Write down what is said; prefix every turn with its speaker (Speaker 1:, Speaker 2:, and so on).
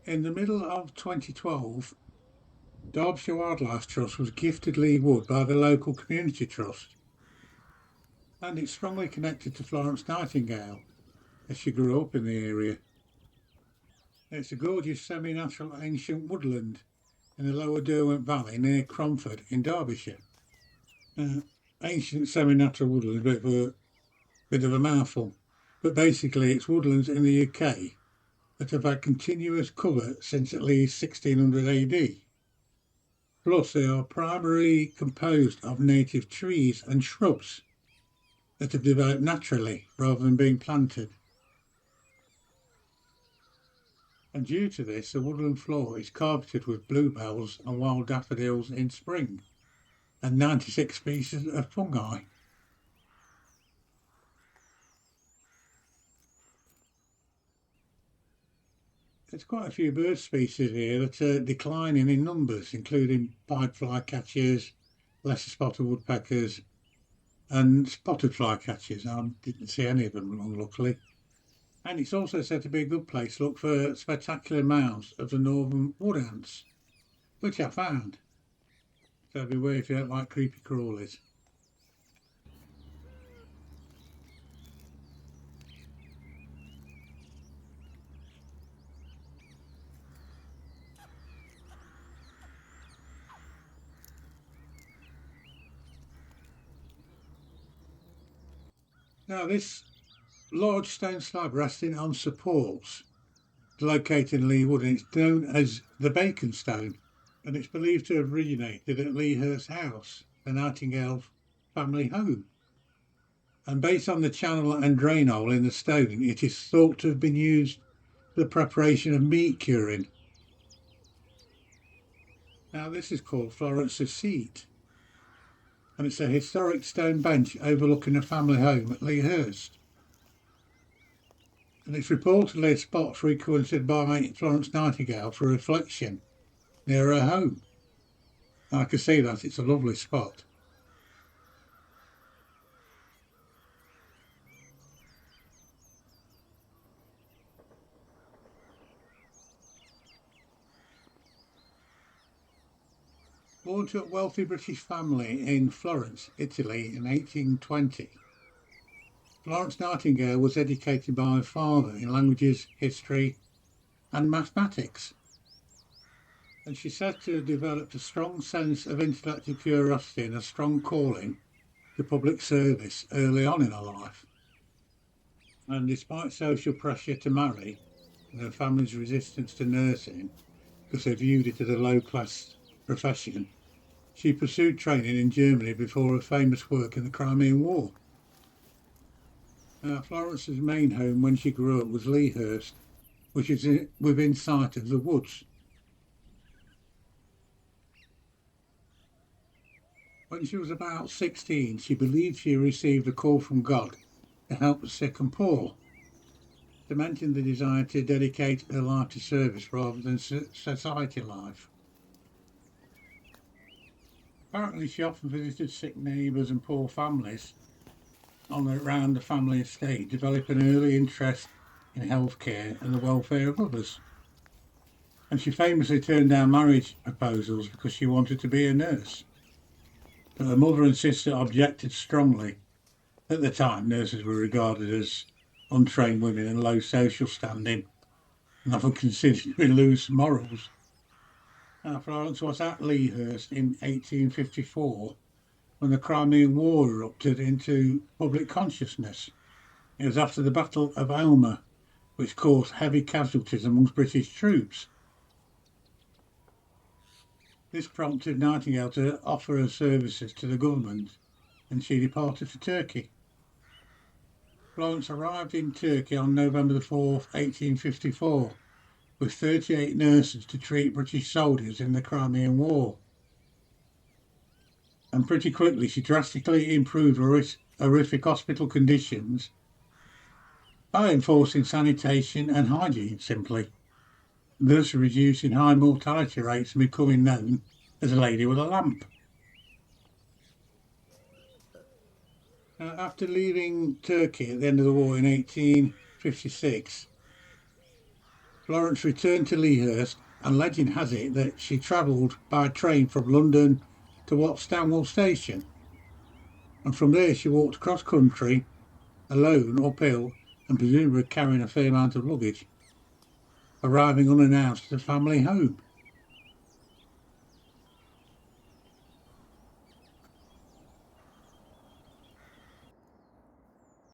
Speaker 1: In the middle of 2012, Derbyshire Wildlife Trust was gifted Lea Wood by the local community trust, and it's strongly connected to Florence Nightingale as she grew up in the area. It's a gorgeous semi-natural ancient woodland in the Lower Derwent Valley near Cromford in Derbyshire. Uh, Ancient semi-natural woodland is a bit of a mouthful, but basically it's woodlands in the UK that have had continuous cover since at least 1600 AD. Plus, they are primarily composed of native trees and shrubs that have developed naturally rather than being planted. And due to this, the woodland floor is carpeted with bluebells and wild daffodils in spring, and 96 species of fungi. There's quite a few bird species here that are declining in numbers, including pied flycatchers, lesser spotted woodpeckers, and spotted flycatchers. I didn't see any of them, luckily. And it's also said to be a good place to look for spectacular mounds of the northern wood ants, which I found. So beware if you don't like creepy crawlies. Now, this large stone slab resting on supports located in Lea Wood, and it's known as the Bacon Stone, and it's believed to have originated at Lea Hurst House, the Nightingale family home. And based on the channel and drain hole in the stone, it is thought to have been used for the preparation of meat curing. Now, this is called Florence's Seat, and it's a historic stone bench overlooking the family home at Lea Hurst. And it's reportedly a spot frequented by Florence Nightingale for reflection near her home. I can see that, it's a lovely spot. Born to a wealthy British family in Florence, Italy in 1820, Florence Nightingale was educated by her father in languages, history and mathematics, and she's said to have developed a strong sense of intellectual curiosity and a strong calling to public service early on in her life. And despite social pressure to marry and her family's resistance to nursing, because they viewed it as a low-class profession, she pursued training in Germany before her famous work in the Crimean War. Florence's main home when she grew up was Lea Hurst, which is within sight of the woods. When she was about 16, she believed she received a call from God to help the sick and poor, cementing the desire to dedicate her life to service rather than society life. Apparently, she often visited sick neighbours and poor families around the family estate, developing an early interest in healthcare and the welfare of others. And she famously turned down marriage proposals because she wanted to be a nurse. But her mother and sister objected strongly. At the time, nurses were regarded as untrained women and low social standing, and often considered to be loose morals. Now, Florence was at Lea Hurst in 1854 when the Crimean War erupted into public consciousness. It was after the Battle of Alma, which caused heavy casualties amongst British troops. This prompted Nightingale to offer her services to the government, and she departed for Turkey. Florence arrived in Turkey on November the 4th, 1854, with 38 nurses to treat British soldiers in the Crimean War. And pretty quickly she drastically improved horrific hospital conditions by enforcing sanitation and hygiene simply, thus reducing high mortality rates and becoming known as a lady with a lamp. After leaving Turkey at the end of the war in 1856, Florence returned to Lea, and legend has it that she travelled by train from London to Wat Stanwell station, and from there she walked across country alone uphill and presumably carrying a fair amount of luggage, arriving unannounced at a family home.